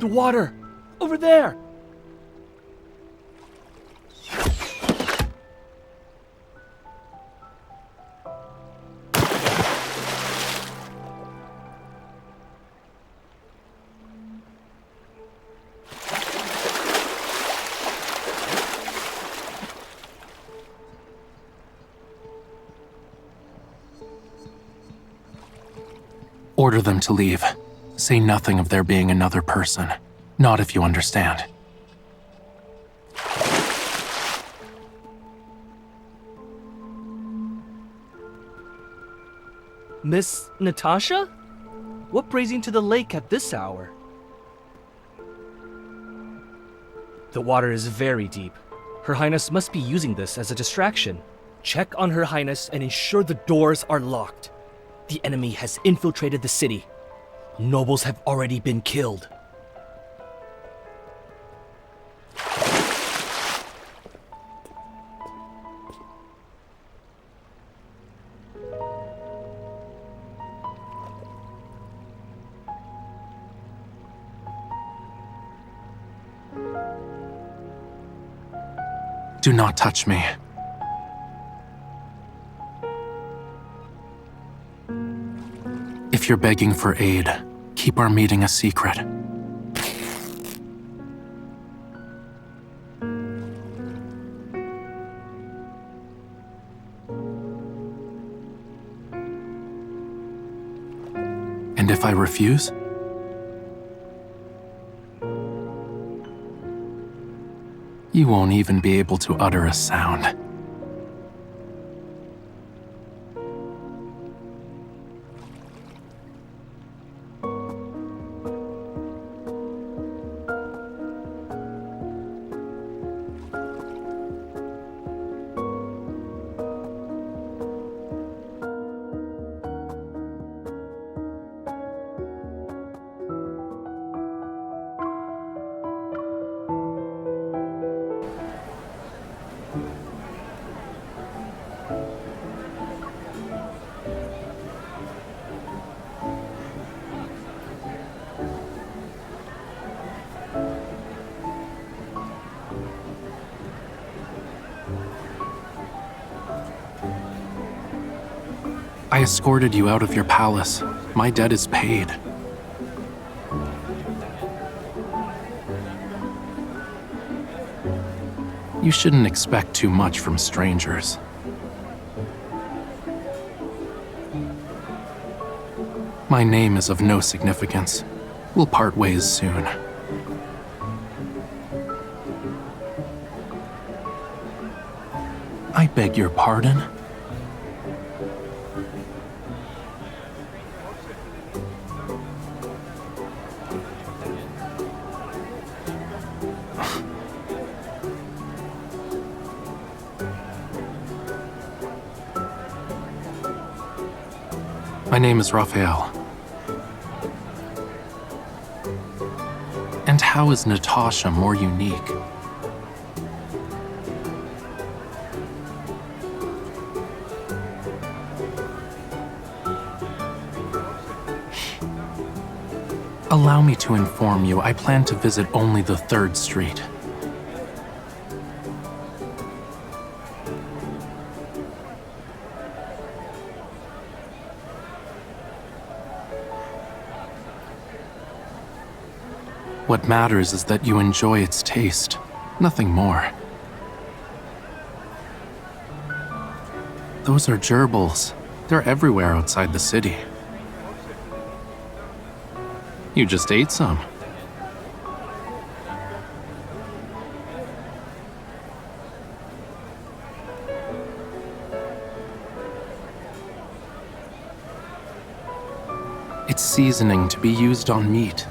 The water! Over there! Order them to leave. Say nothing of there being another person. Not if you understand. Miss Natasha? What brings you to the lake at this hour? The water is very deep. Her Highness must be using this as a distraction. Check on Her Highness and ensure the doors are locked. The enemy has infiltrated the city. Nobles have already been killed. Do not touch me. If you're begging for aid, keep our meeting a secret. And if I refuse? You won't even be able to utter a sound. I escorted you out of your palace. My debt is paid. You shouldn't expect too much from strangers. My name is of no significance. We'll part ways soon. I beg your pardon? My name is Rafayel. And how is Natasha more unique? Allow me to inform you, I plan to visit only the 3rd Street. What matters is that you enjoy its taste, nothing more. Those are gerbils. They're everywhere outside the city. You just ate some. It's seasoning to be used on meat.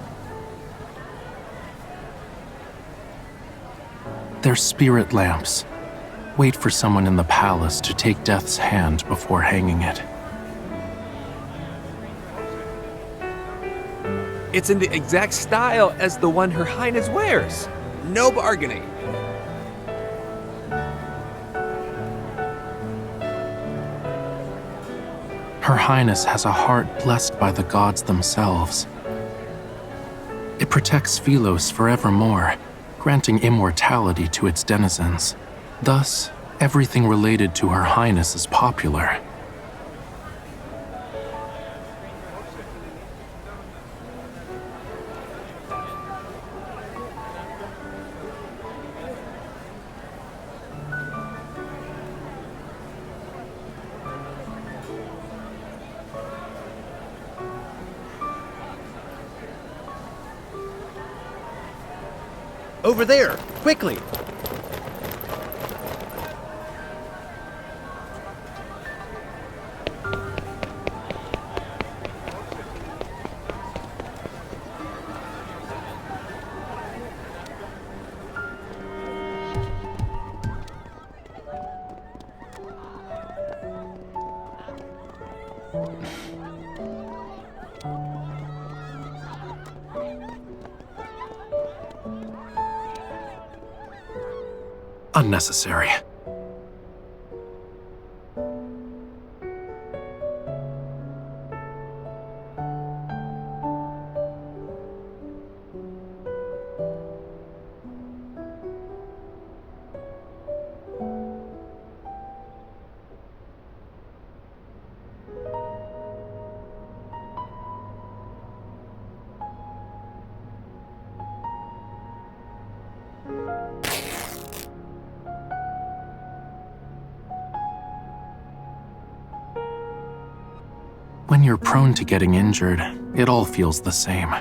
They're spirit lamps. Wait for someone in the palace to take Death's hand before hanging it. It's in the exact style as the one Her Highness wears. No bargaining. Her Highness has a heart blessed by the gods themselves. It protects Philos forevermore, granting immortality to its denizens. Thus, everything related to Her Highness is popular. Over there! Quickly! Unnecessary. When you're prone to getting injured, it all feels the same.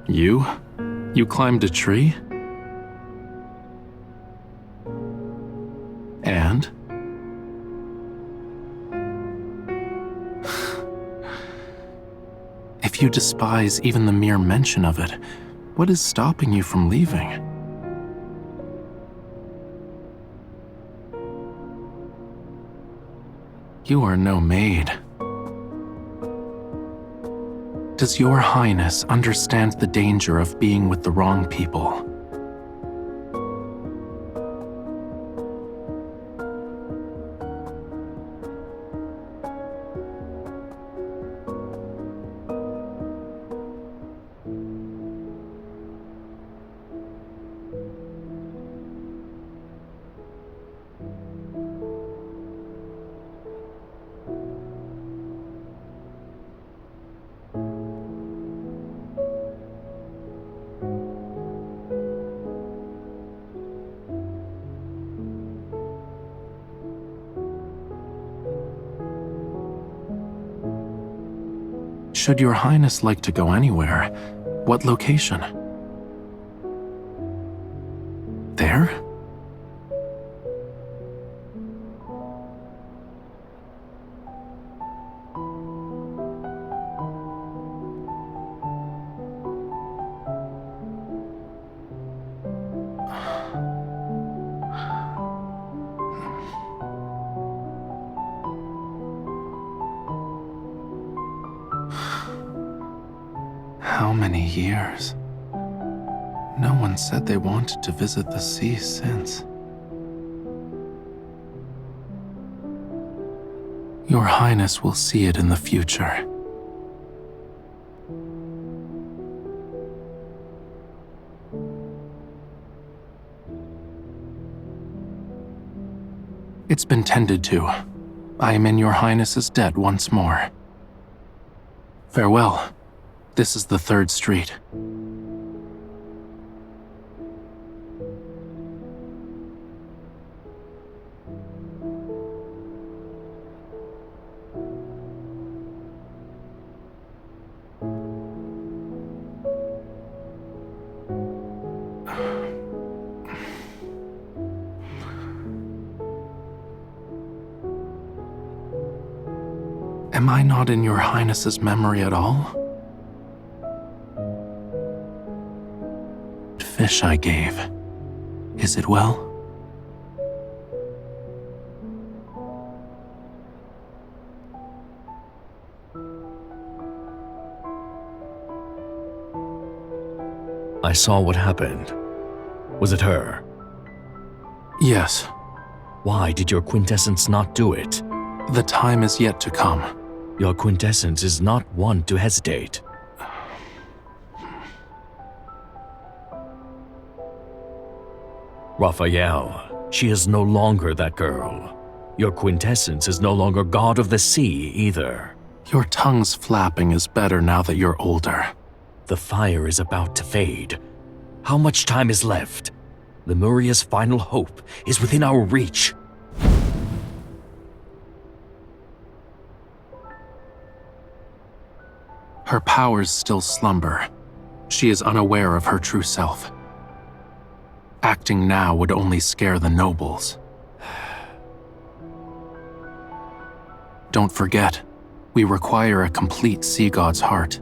You? You climbed a tree? And? If you despise even the mere mention of it, what is stopping you from leaving? You are no maid. Does Your Highness understand the danger of being with the wrong people? Should Your Highness like to go anywhere, what location? There? How many years? No one said they wanted to visit the sea since. Your Highness will see it in the future. It's been tended to. I am in Your Highness's debt once more. Farewell. This is the 3rd Street. Am I not in Your Highness's memory at all? Fish I gave. Is it well? I saw what happened. Was it her? Yes. Why did your quintessence not do it? The time is yet to come. Your quintessence is not one to hesitate. Raphael, she is no longer that girl. Your quintessence is no longer god of the sea either. Your tongue's flapping is better now that you're older. The fire is about to fade. How much time is left? Lemuria's final hope is within our reach. Her powers still slumber. She is unaware of her true self. Acting now would only scare the nobles. Don't forget, we require a complete sea god's heart.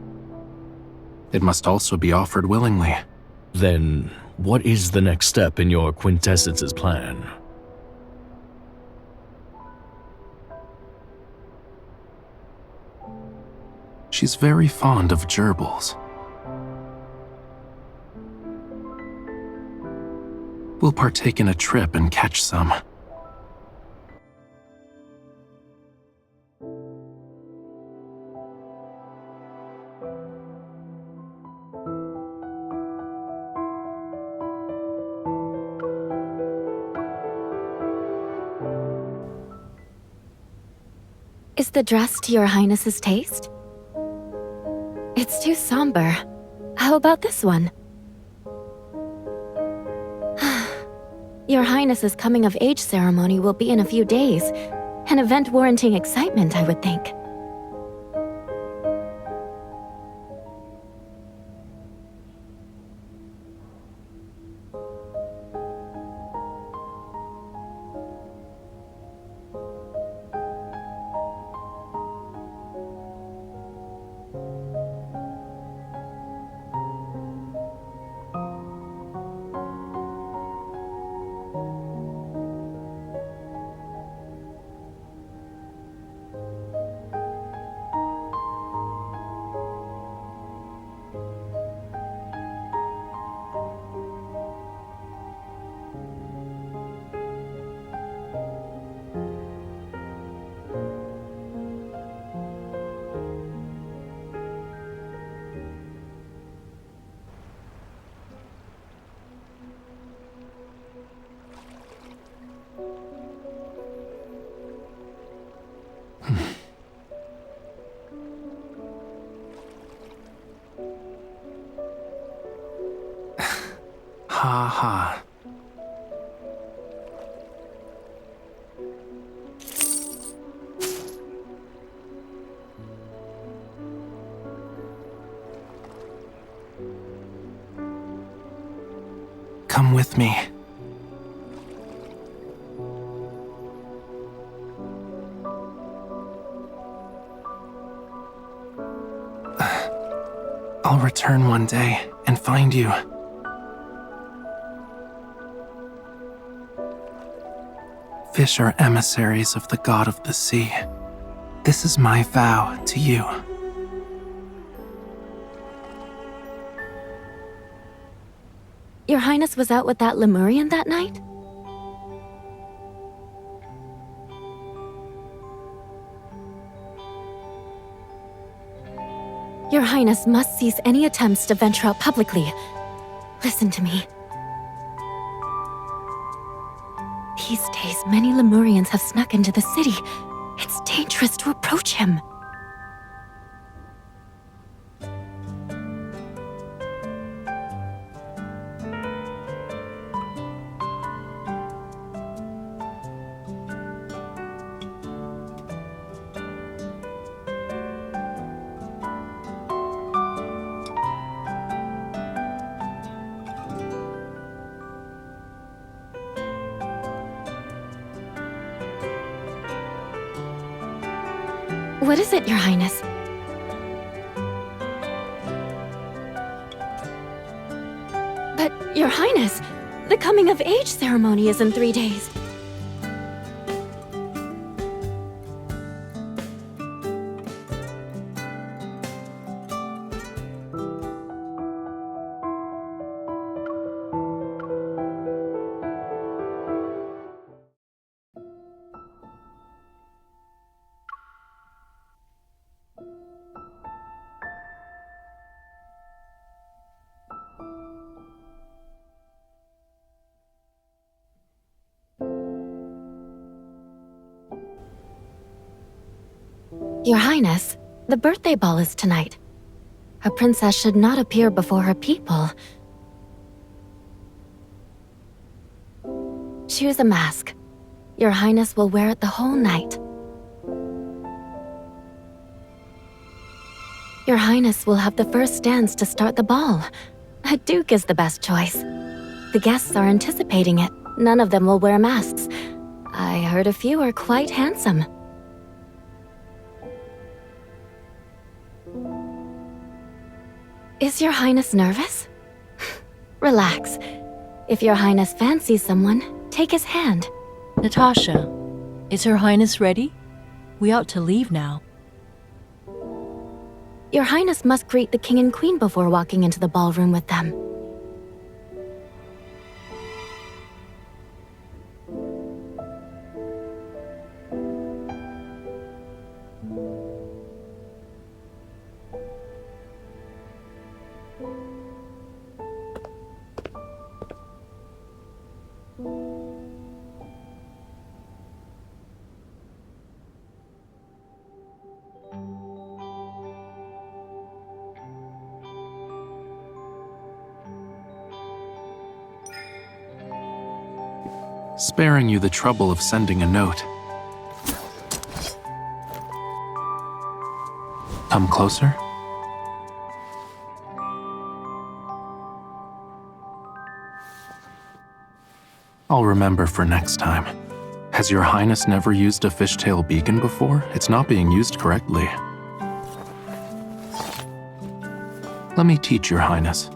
It must also be offered willingly. Then, what is the next step in your quintessence's plan? She's very fond of gerbils. We'll partake in a trip and catch some. Is the dress to your highness's taste? It's too somber. How about this one? Your highness's coming-of-age ceremony will be in a few days. An event warranting excitement, I would think. Ha ha. Come with me. I'll return one day and find you. Fish are emissaries of the god of the sea. This is my vow to you. Your highness was out with that Lemurian that night? Your highness must cease any attempts to venture out publicly. Listen to me. These days, many Lemurians have snuck into the city. It's dangerous to approach him. What is it, Your Highness? But, Your Highness, the coming-of-age ceremony is in 3 days. Your Highness, the birthday ball is tonight. A princess should not appear before her people. Choose a mask. Your Highness will wear it the whole night. Your Highness will have the first dance to start the ball. A duke is the best choice. The guests are anticipating it. None of them will wear masks. I heard a few are quite handsome. Is Your Highness nervous? Relax. If Your Highness fancies someone, take his hand. Natasha, is Her Highness ready? We ought to leave now. Your Highness must greet the King and Queen before walking into the ballroom with them. Sparing you the trouble of sending a note. Come closer. I'll remember for next time. Has Your Highness never used a fishtail beacon before? It's not being used correctly. Let me teach Your Highness.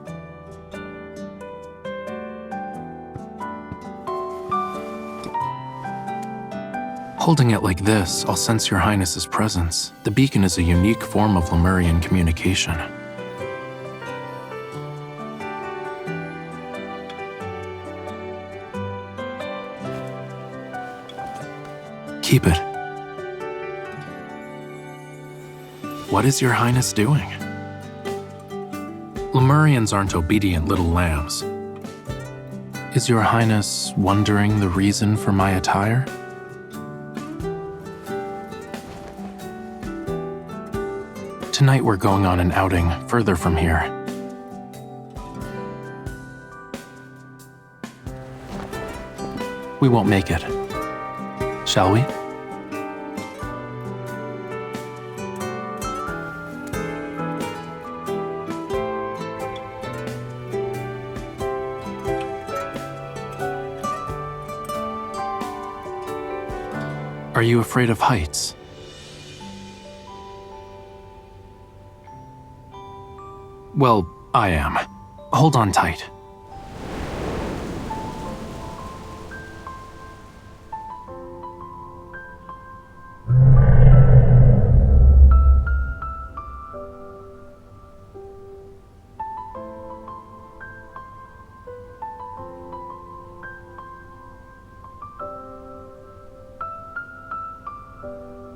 Holding it like this, I'll sense Your Highness's presence. The beacon is a unique form of Lemurian communication. Keep it. What is Your Highness doing? Lemurians aren't obedient little lambs. Is Your Highness wondering the reason for my attire? Tonight we're going on an outing further from here. We won't make it. Shall we? Are you afraid of heights? Well, I am. Hold on tight.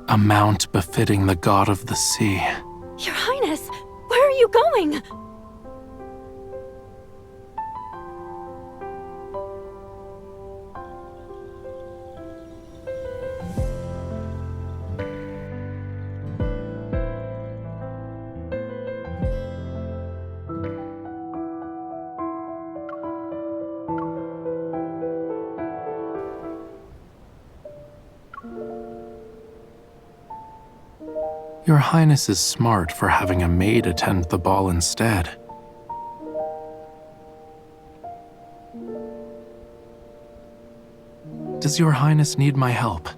A mount befitting the god of the sea. Your Highness, where are you going? Your Highness is smart for having a maid attend the ball instead. Does Your Highness need my help?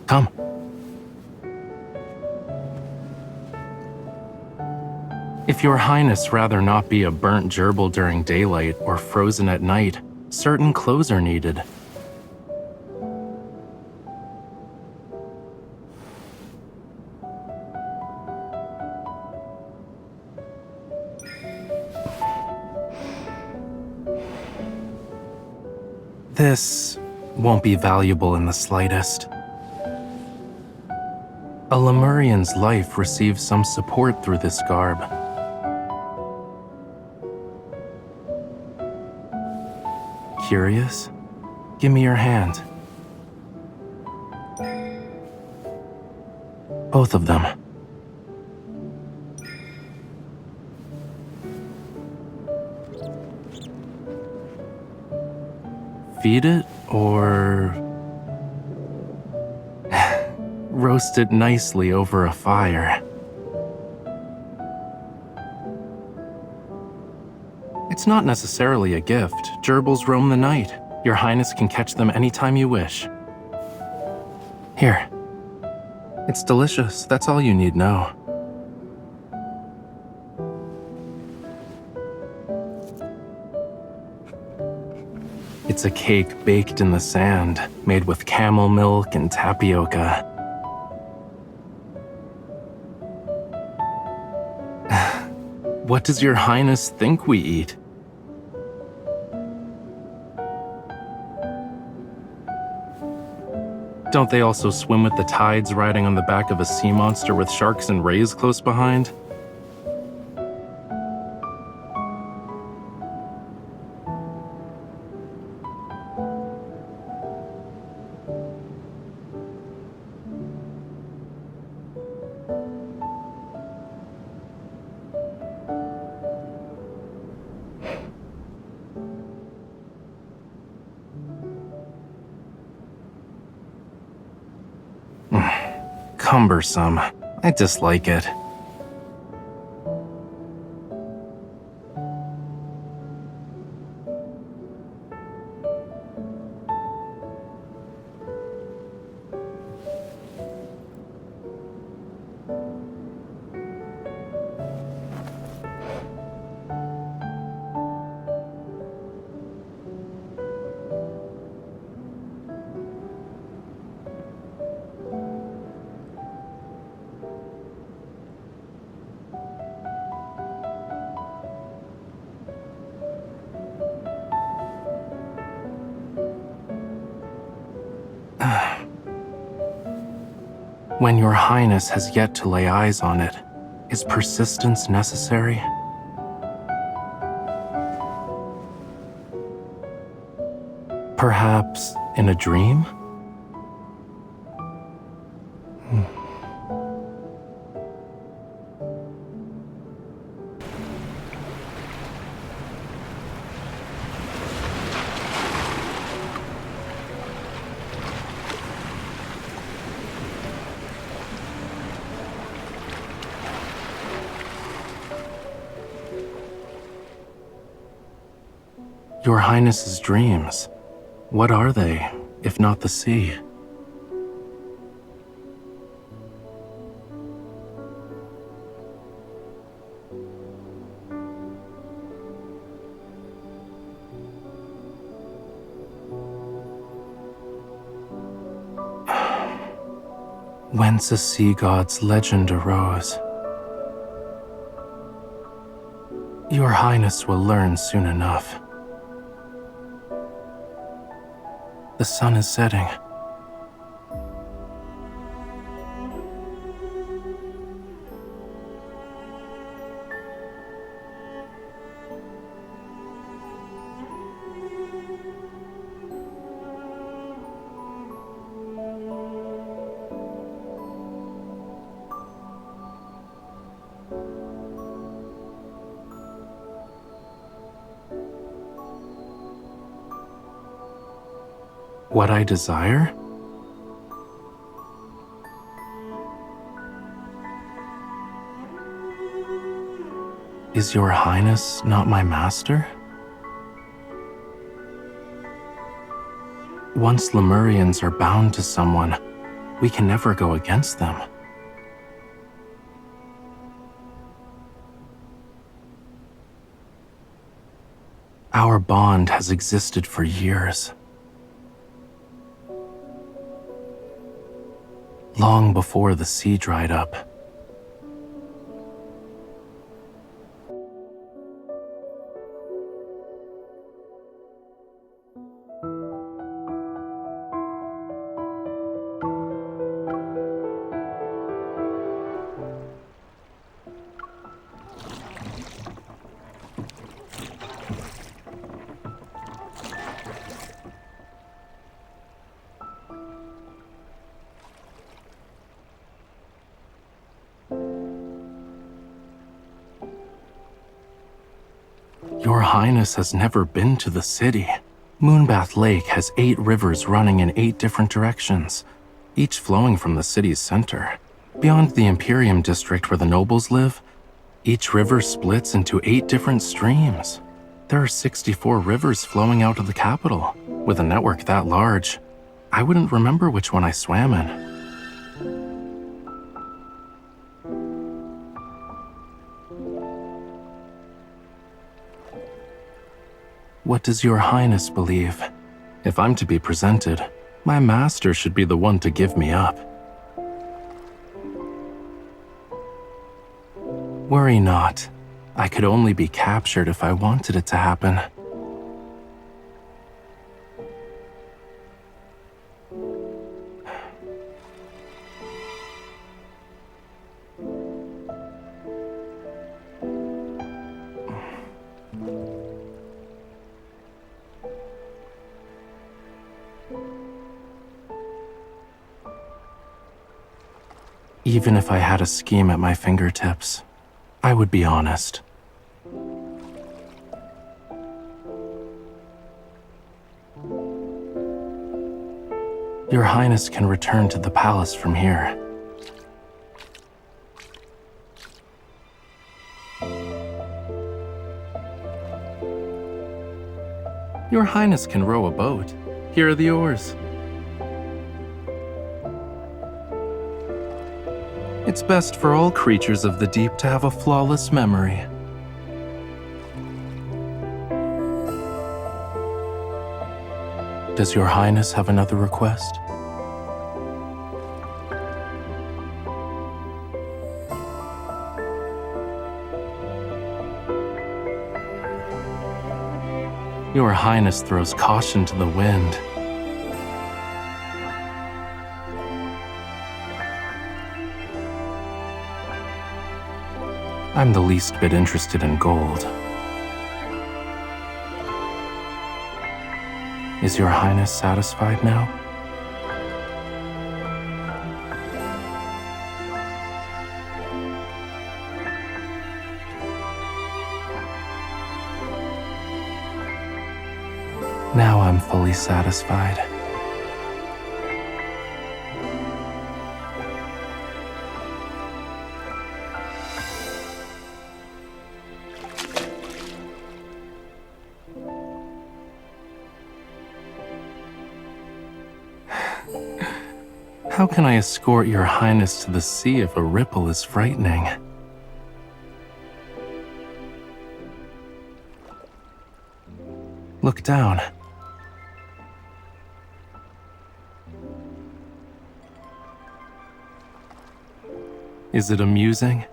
Come. If Your Highness rather not be a burnt gerbil during daylight or frozen at night, certain clothes are needed. This won't be valuable in the slightest. A Lemurian's life receives some support through this garb. Curious? Give me your hand. Both of them. Feed it, or roast it nicely over a fire. It's not necessarily a gift. Gerbils roam the night. Your Highness can catch them anytime you wish. Here. It's delicious. That's all you need know. It's a cake baked in the sand, made with camel milk and tapioca. What does your Highness think we eat? Don't they also swim with the tides riding on the back of a sea monster with sharks and rays close behind? Cumbersome. I dislike it. When your Highness has yet to lay eyes on it, is persistence necessary? Perhaps in a dream? Your Highness's dreams, what are they, if not the sea? Whence a sea god's legend arose. Your Highness will learn soon enough. The sun is setting. What I desire? Is your Highness not my master? Once Lemurians are bound to someone, we can never go against them. Our bond has existed for years. Long before the sea dried up. Your Highness has never been to the city. Moonbath Lake has 8 rivers running in 8 different directions, each flowing from the city's center. Beyond the Imperium district where the nobles live, each river splits into 8 different streams. There are 64 rivers flowing out of the capital. With a network that large, I wouldn't remember which one I swam in. What does your Highness believe? If I'm to be presented, my master should be the one to give me up. Worry not. I could only be captured if I wanted it to happen. Even if I had a scheme at my fingertips, I would be honest. Your Highness can return to the palace from here. Your Highness can row a boat. Here are the oars. It's best for all creatures of the deep to have a flawless memory. Does your Highness have another request? Your Highness throws caution to the wind. I'm the least bit interested in gold. Is your Highness satisfied now? Now I'm fully satisfied. How can I escort your Highness to the sea if a ripple is frightening? Look down. Is it amusing?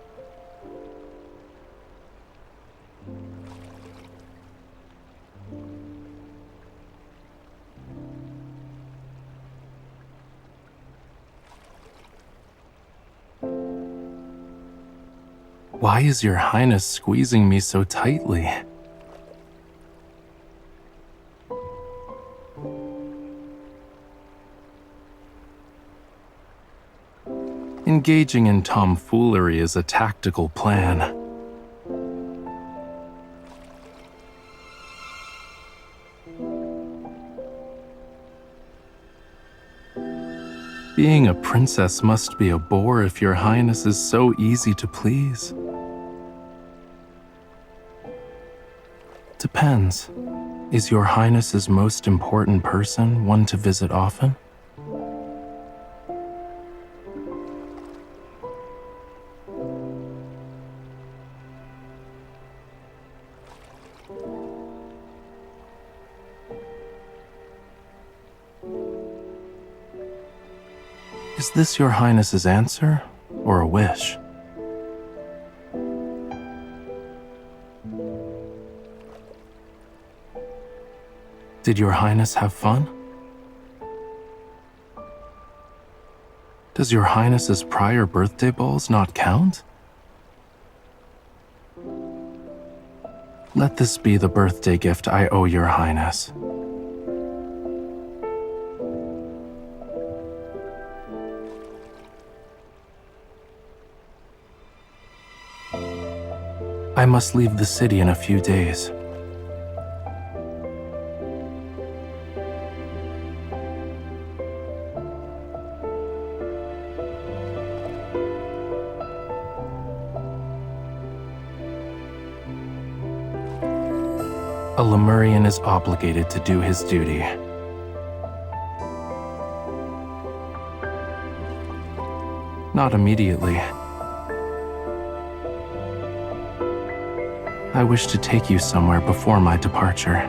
Why is your Highness squeezing me so tightly? Engaging in tomfoolery is a tactical plan. Being a princess must be a bore if your Highness is so easy to please. Depends. Is your Highness's most important person one to visit often? Is this your Highness's answer, or a wish? Did your Highness have fun? Does your Highness's prior birthday balls not count? Let this be the birthday gift I owe your Highness. I must leave the city in a few days. A Lemurian is obligated to do his duty. Not immediately. I wish to take you somewhere before my departure.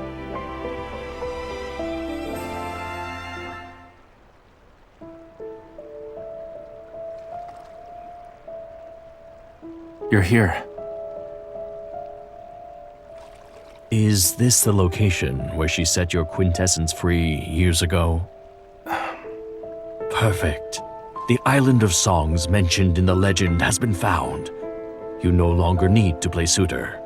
You're here. Is this the location where she set your quintessence free years ago? Perfect. The island of songs mentioned in the legend has been found. You no longer need to play suitor.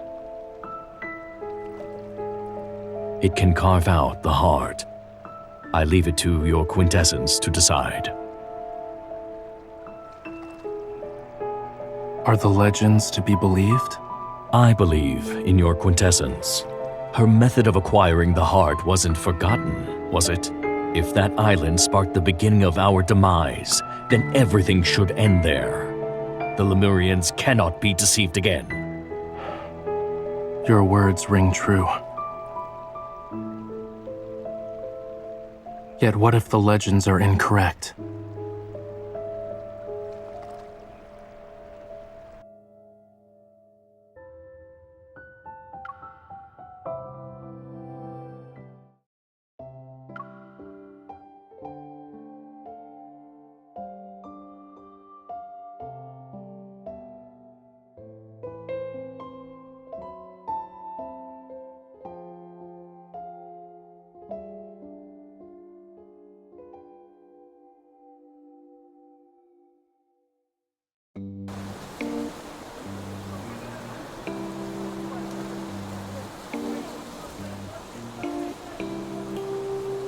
It can carve out the heart. I leave it to your quintessence to decide. Are the legends to be believed? I believe in your quintessence. Her method of acquiring the heart wasn't forgotten, was it? If that island sparked the beginning of our demise, then everything should end there. The Lemurians cannot be deceived again. Your words ring true. Yet what if the legends are incorrect?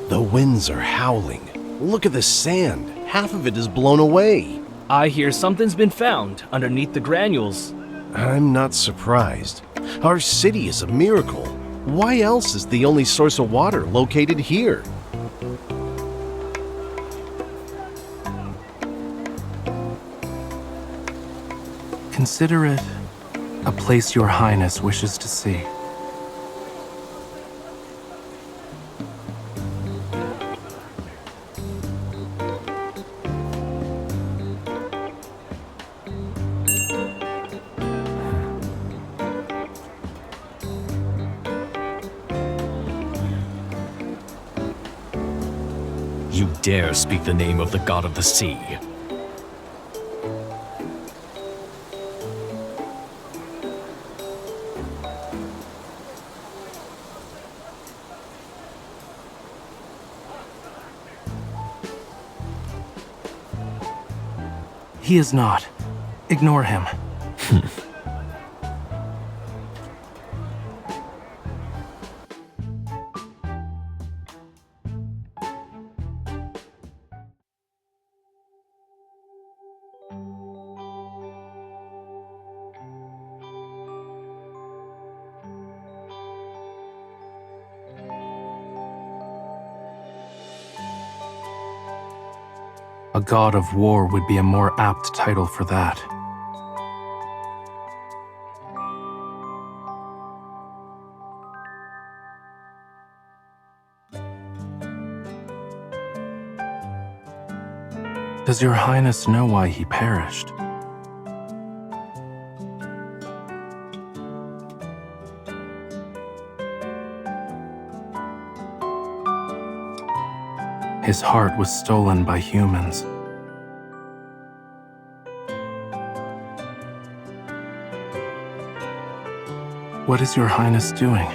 The winds are howling. Look at the sand. Half of it is blown away. I hear something's been found underneath the granules. I'm not surprised. Our city is a miracle. Why else is the only source of water located here? Consider it a place your highness wishes to see. You dare speak the name of the god of the sea. He is not. Ignore him. A god of war would be a more apt title for that. Does your highness know why he perished? His heart was stolen by humans. What is your highness doing?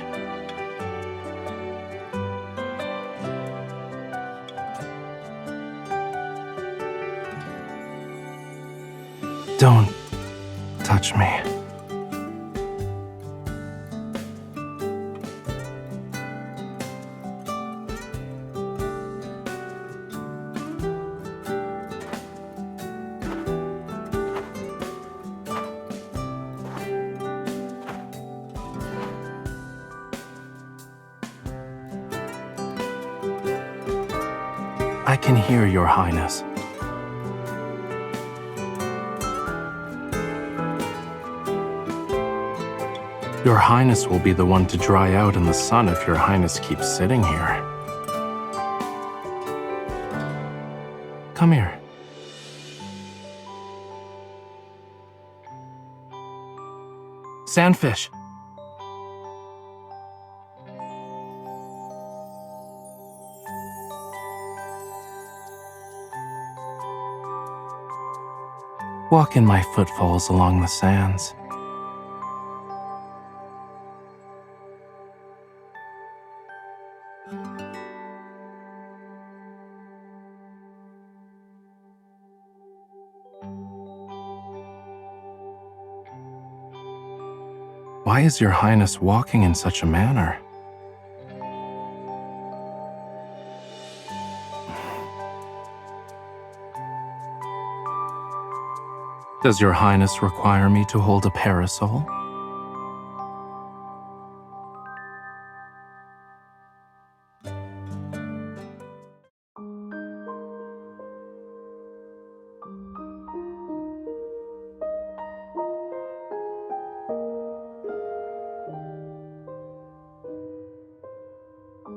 Don't touch me. I can hear your highness. Your Highness will be the one to dry out in the sun if Your Highness keeps sitting here. Come here. Sandfish. Walk in my footfalls along the sands. Why is Your Highness walking in such a manner? Does Your Highness require me to hold a parasol?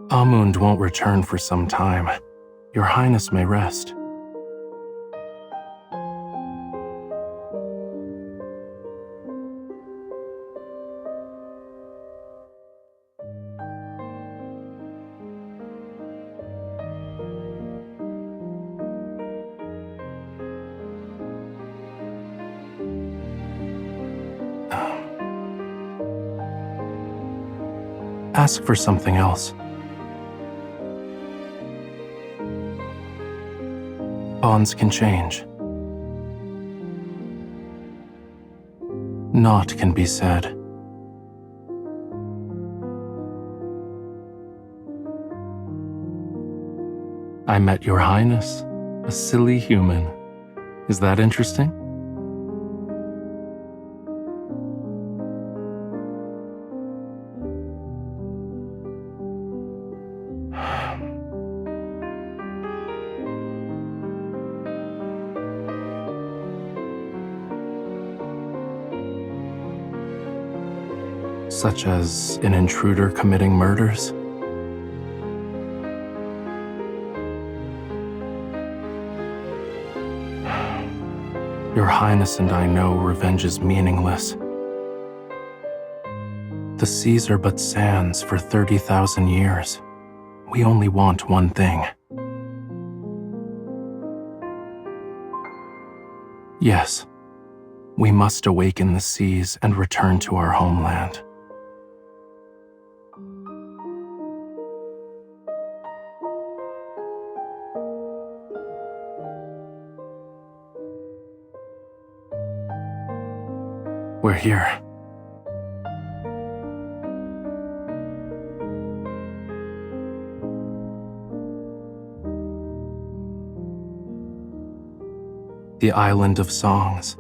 Amund won't return for some time. Your Highness may rest. Ask for something else. Bonds can change. Naught can be said. I met Your Highness, a silly human. Is that interesting? Such as an intruder committing murders? Your Highness and I know revenge is meaningless. The seas are but sands for 30,000 years. We only want one thing. Yes, we must awaken the seas and return to our homeland. We're here. The Island of Songs.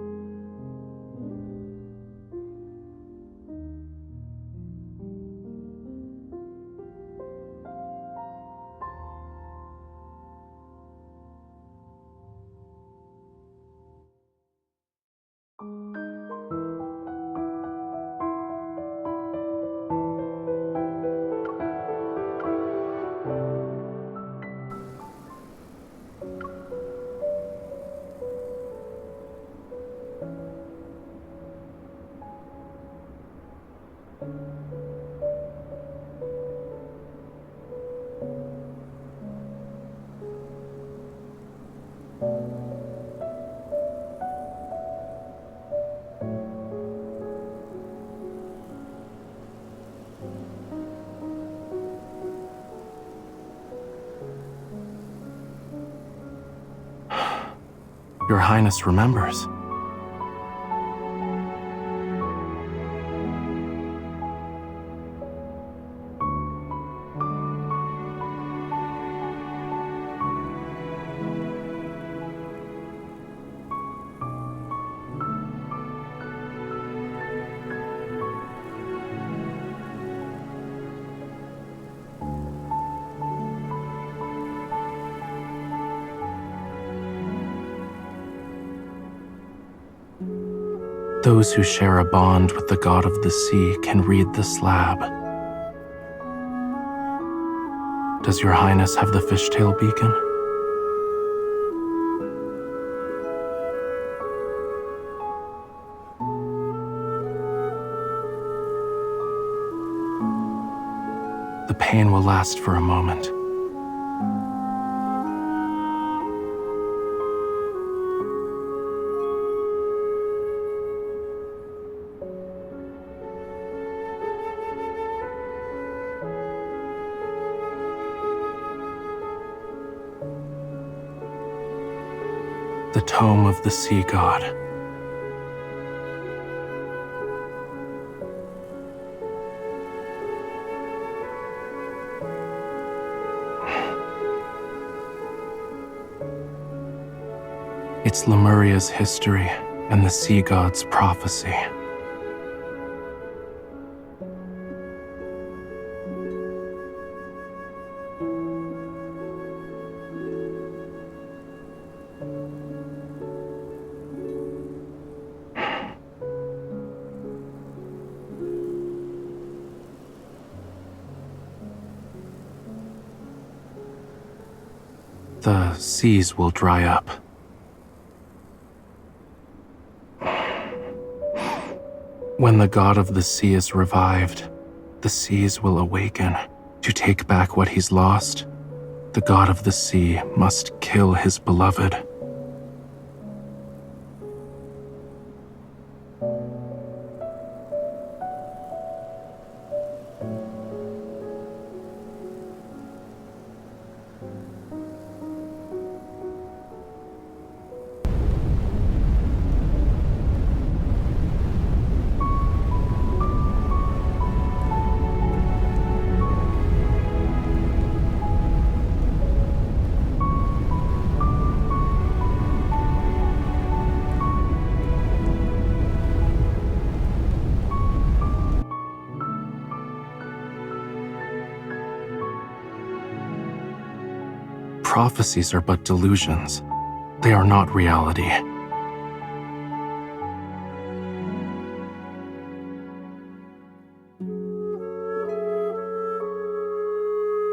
Your Highness remembers. Those who share a bond with the god of the sea can read the slab. Does your highness have the fishtail beacon? The pain will last for a moment. The tome of the sea god. It's Lemuria's history and the sea god's prophecy. The seas will dry up. When the god of the sea is revived, the seas will awaken. To take back what he's lost, the god of the sea must kill his beloved. Prophecies are but delusions. They are not reality.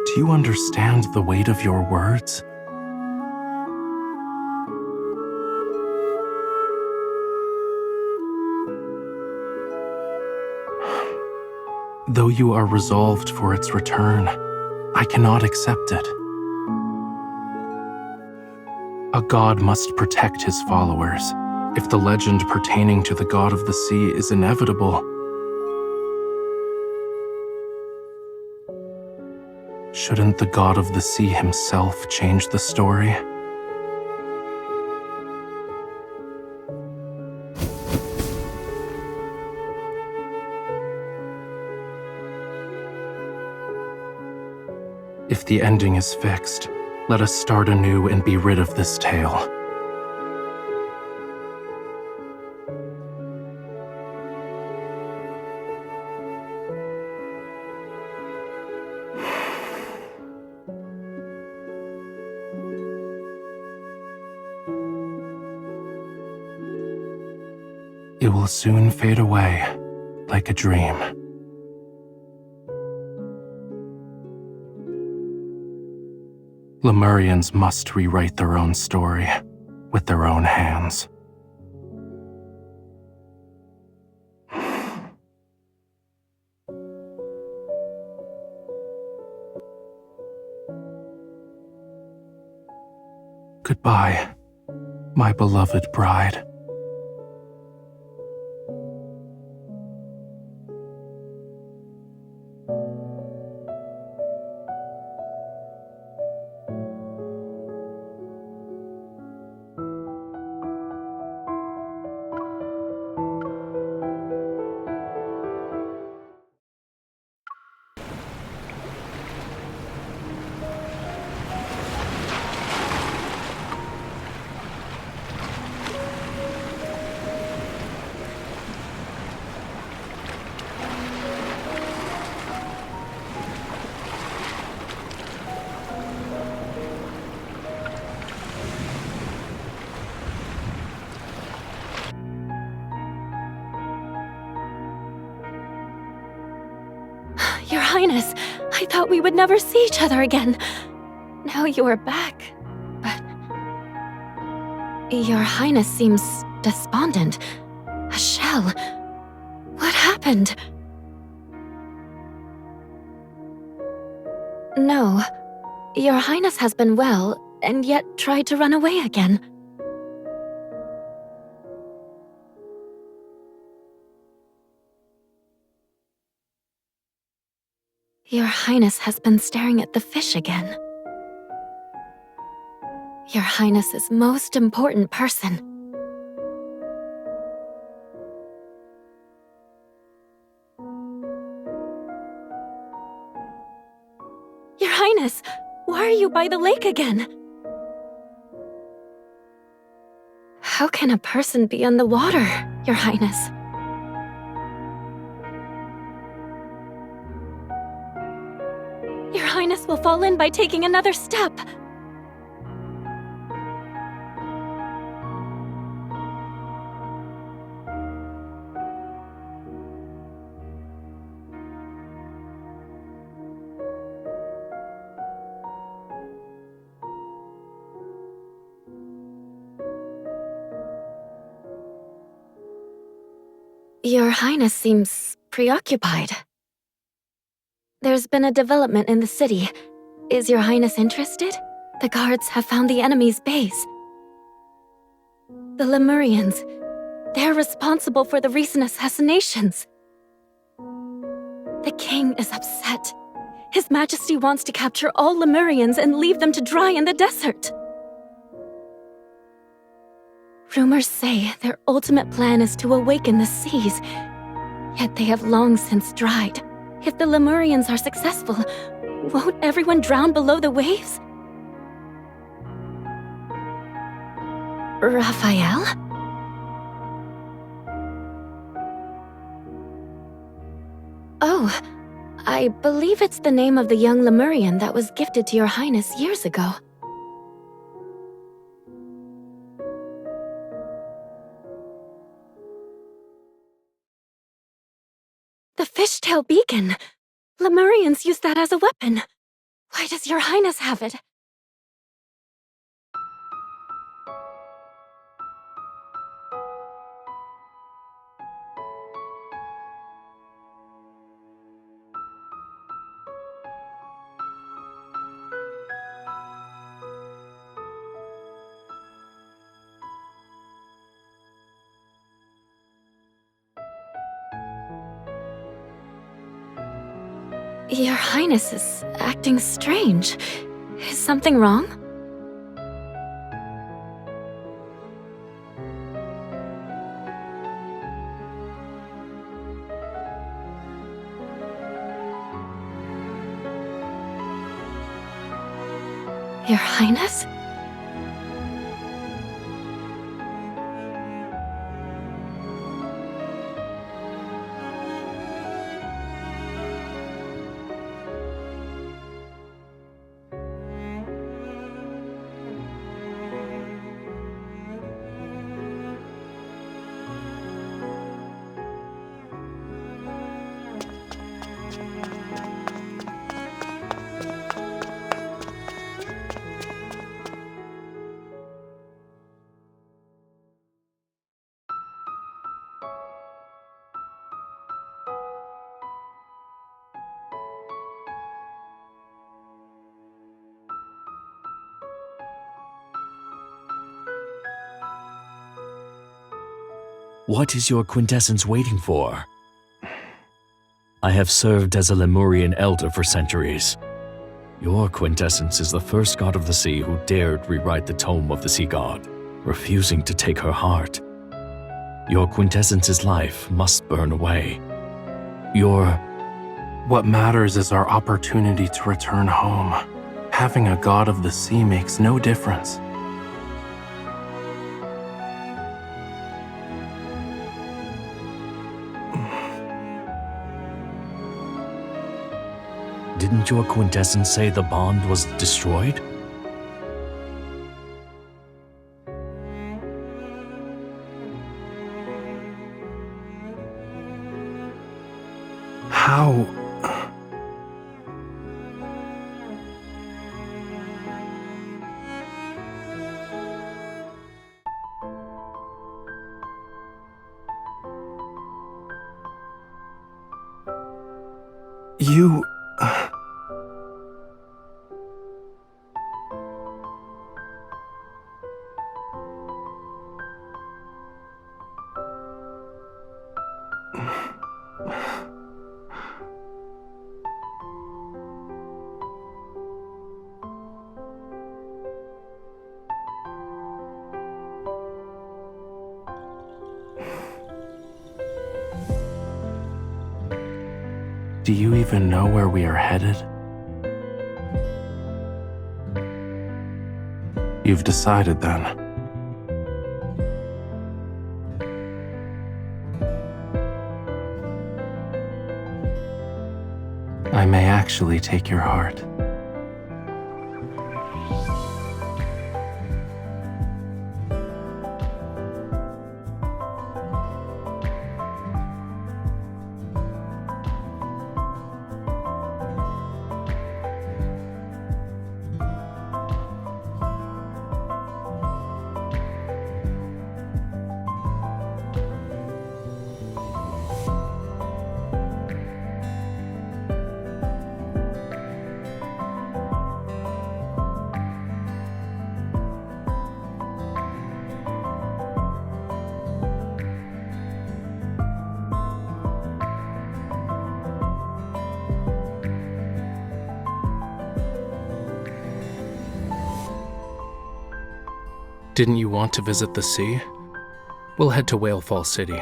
Do you understand the weight of your words? Though you are resolved for its return, I cannot accept it. A god must protect his followers. If the legend pertaining to the god of the sea is inevitable, shouldn't the god of the sea himself change the story? If the ending is fixed, let us start anew and be rid of this tale. It will soon fade away, like a dream. Lemurians must rewrite their own story, with their own hands. Goodbye, my beloved bride. Highness, I thought we would never see each other again. Now you are back, but... Your Highness seems despondent. A shell. What happened? No. Your Highness has been well, and yet tried to run away again. Your Highness has been staring at the fish again. Your Highness's most important person. Your Highness, why are you by the lake again? How can a person be on the water, Your Highness? Your Highness will fall in by taking another step. Your Highness seems preoccupied. There's been a development in the city. Is Your Highness interested? The guards have found the enemy's base. The Lemurians. They're responsible for the recent assassinations. The king is upset. His Majesty wants to capture all Lemurians and leave them to dry in the desert. Rumors say their ultimate plan is to awaken the seas, yet they have long since dried. If the Lemurians are successful, won't everyone drown below the waves? Rafayel? Oh, I believe it's the name of the young Lemurian that was gifted to Your Highness years ago. The fishtail beacon! Lemurians use that as a weapon. Why does Your Highness have it? Your Highness is acting strange. Is something wrong? Your Highness? What is your quintessence waiting for? I have served as a Lemurian elder for centuries. Your quintessence is the first god of the sea who dared rewrite the tome of the sea god, refusing to take her heart. Your quintessence's life must burn away. What matters is our opportunity to return home. Having a god of the sea makes no difference. Didn't your quintessence say the bond was destroyed? How? You... Do you even know where we are headed? You've decided then. I may actually take your heart. Didn't you want to visit the sea? We'll head to Whalefall City.